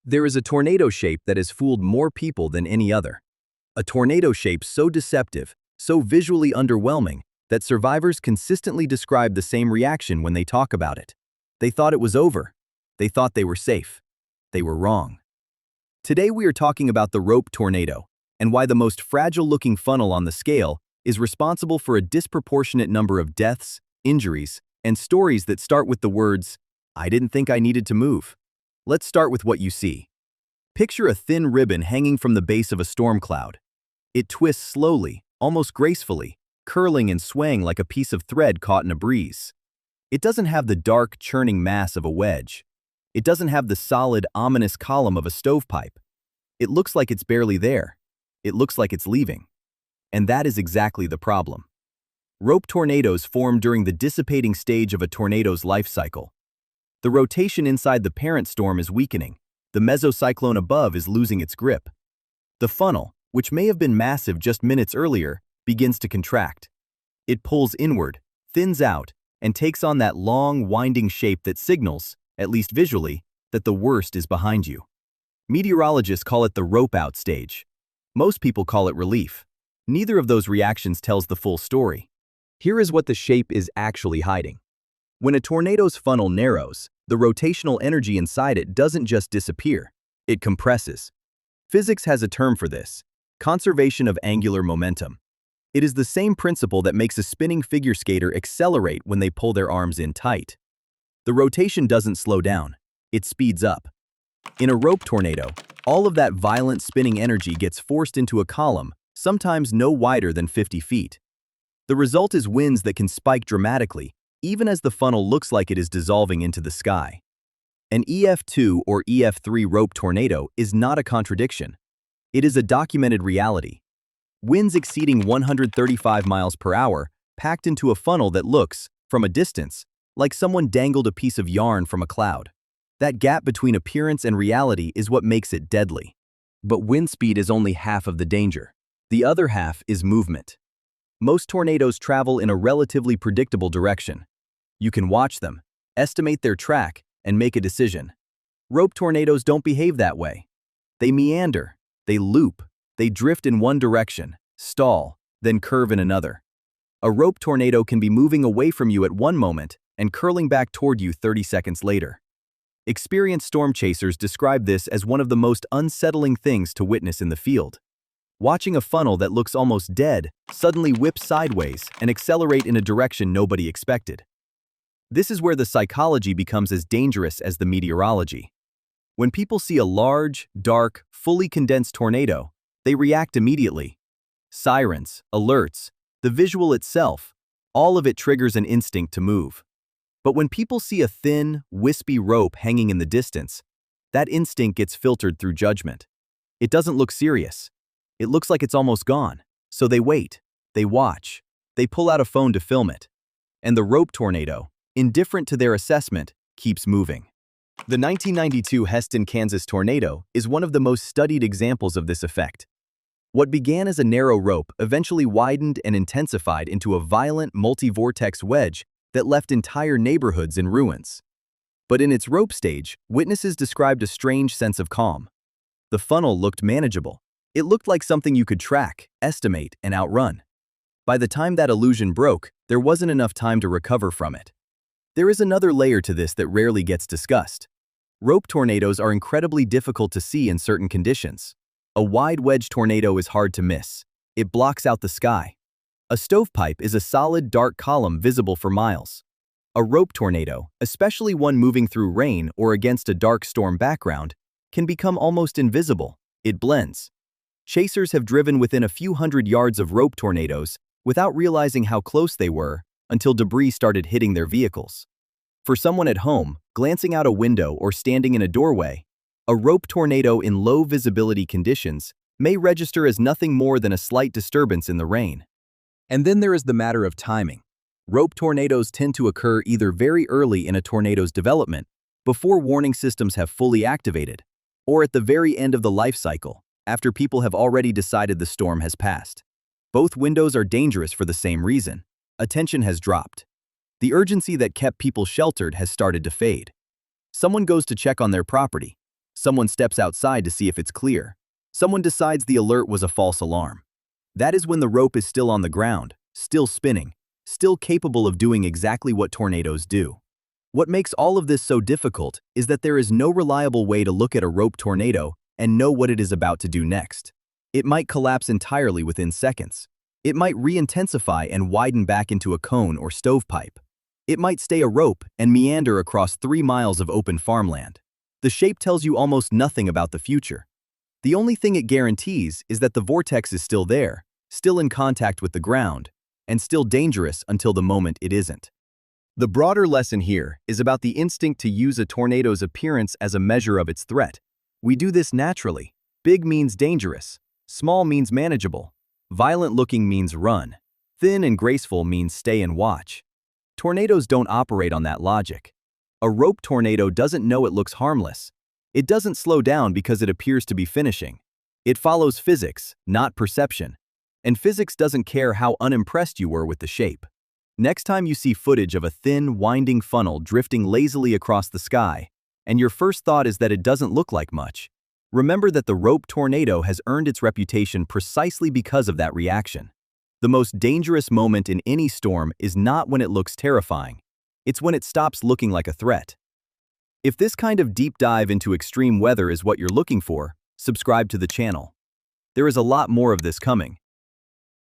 There is a tornado shape that has fooled more people than any other. A tornado shape so deceptive, so visually underwhelming, that survivors consistently describe the same reaction when they talk about it. They thought it was over. They thought they were safe. They were wrong. Today we are talking about the rope tornado, and why the most fragile-looking funnel on the scale is responsible for a disproportionate number of deaths, injuries, and stories that start with the words, "I didn't think I needed to move." Let's start with what you see. Picture a thin ribbon hanging from the base of a storm cloud. It twists slowly, almost gracefully, curling and swaying like a piece of thread caught in a breeze. It doesn't have the dark, churning mass of a wedge. It doesn't have the solid, ominous column of a stovepipe. It looks like it's barely there. It looks like it's leaving. And that is exactly the problem. Rope tornadoes form during the dissipating stage of a tornado's life cycle. The rotation inside the parent storm is weakening. The mesocyclone above is losing its grip. The funnel, which may have been massive just minutes earlier, begins to contract. It pulls inward, thins out, and takes on that long, winding shape that signals, at least visually, that the worst is behind you. Meteorologists call it the rope-out stage. Most people call it relief. Neither of those reactions tells the full story. Here is what the shape is actually hiding. When a tornado's funnel narrows, the rotational energy inside it doesn't just disappear, it compresses. Physics has a term for this: conservation of angular momentum. It is the same principle that makes a spinning figure skater accelerate when they pull their arms in tight. The rotation doesn't slow down, it speeds up. In a rope tornado, all of that violent spinning energy gets forced into a column, sometimes no wider than 50 feet. The result is winds that can spike dramatically, even as the funnel looks like it is dissolving into the sky. An EF2 or EF3 rope tornado is not a contradiction. It is a documented reality. Winds exceeding 135 miles per hour packed into a funnel that looks, from a distance, like someone dangled a piece of yarn from a cloud. That gap between appearance and reality is what makes it deadly. But wind speed is only half of the danger. The other half is movement. Most tornadoes travel in a relatively predictable direction. You can watch them, estimate their track, and make a decision. Rope tornadoes don't behave that way. They meander, they loop, they drift in one direction, stall, then curve in another. A rope tornado can be moving away from you at one moment and curling back toward you 30 seconds later. Experienced storm chasers describe this as one of the most unsettling things to witness in the field. Watching a funnel that looks almost dead suddenly whip sideways and accelerate in a direction nobody expected. This is where the psychology becomes as dangerous as the meteorology. When people see a large, dark, fully condensed tornado, they react immediately. Sirens, alerts, the visual itself, all of it triggers an instinct to move. But when people see a thin, wispy rope hanging in the distance, that instinct gets filtered through judgment. It doesn't look serious. It looks like it's almost gone. So they wait, they watch, they pull out a phone to film it. And the rope tornado, indifferent to their assessment, keeps moving. The 1992 Heston, Kansas tornado is one of the most studied examples of this effect. What began as a narrow rope eventually widened and intensified into a violent multi-vortex wedge that left entire neighborhoods in ruins. But in its rope stage, witnesses described a strange sense of calm. The funnel looked manageable. It looked like something you could track, estimate, and outrun. By the time that illusion broke, there wasn't enough time to recover from it. There is another layer to this that rarely gets discussed. Rope tornadoes are incredibly difficult to see in certain conditions. A wide wedge tornado is hard to miss. It blocks out the sky. A stovepipe is a solid, dark column visible for miles. A rope tornado, especially one moving through rain or against a dark storm background, can become almost invisible. It blends. Chasers have driven within a few hundred yards of rope tornadoes without realizing how close they were until debris started hitting their vehicles. For someone at home, glancing out a window or standing in a doorway, a rope tornado in low visibility conditions may register as nothing more than a slight disturbance in the rain. And then there is the matter of timing. Rope tornadoes tend to occur either very early in a tornado's development, before warning systems have fully activated, or at the very end of the life cycle, after people have already decided the storm has passed. Both windows are dangerous for the same reason. Attention has dropped. The urgency that kept people sheltered has started to fade. Someone goes to check on their property. Someone steps outside to see if it's clear. Someone decides the alert was a false alarm. That is when the rope is still on the ground, still spinning, still capable of doing exactly what tornadoes do. What makes all of this so difficult is that there is no reliable way to look at a rope tornado and know what it is about to do next. It might collapse entirely within seconds. It might re-intensify and widen back into a cone or stovepipe. It might stay a rope and meander across 3 miles of open farmland. The shape tells you almost nothing about the future. The only thing it guarantees is that the vortex is still there, still in contact with the ground, and still dangerous until the moment it isn't. The broader lesson here is about the instinct to use a tornado's appearance as a measure of its threat. We do this naturally. Big means dangerous. Small means manageable. Violent-looking means run. Thin and graceful means stay and watch. Tornadoes don't operate on that logic. A rope tornado doesn't know it looks harmless. It doesn't slow down because it appears to be finishing. It follows physics, not perception. And physics doesn't care how unimpressed you were with the shape. Next time you see footage of a thin, winding funnel drifting lazily across the sky, and your first thought is that it doesn't look like much, remember that the rope tornado has earned its reputation precisely because of that reaction. The most dangerous moment in any storm is not when it looks terrifying. It's when it stops looking like a threat. If this kind of deep dive into extreme weather is what you're looking for, subscribe to the channel. There is a lot more of this coming.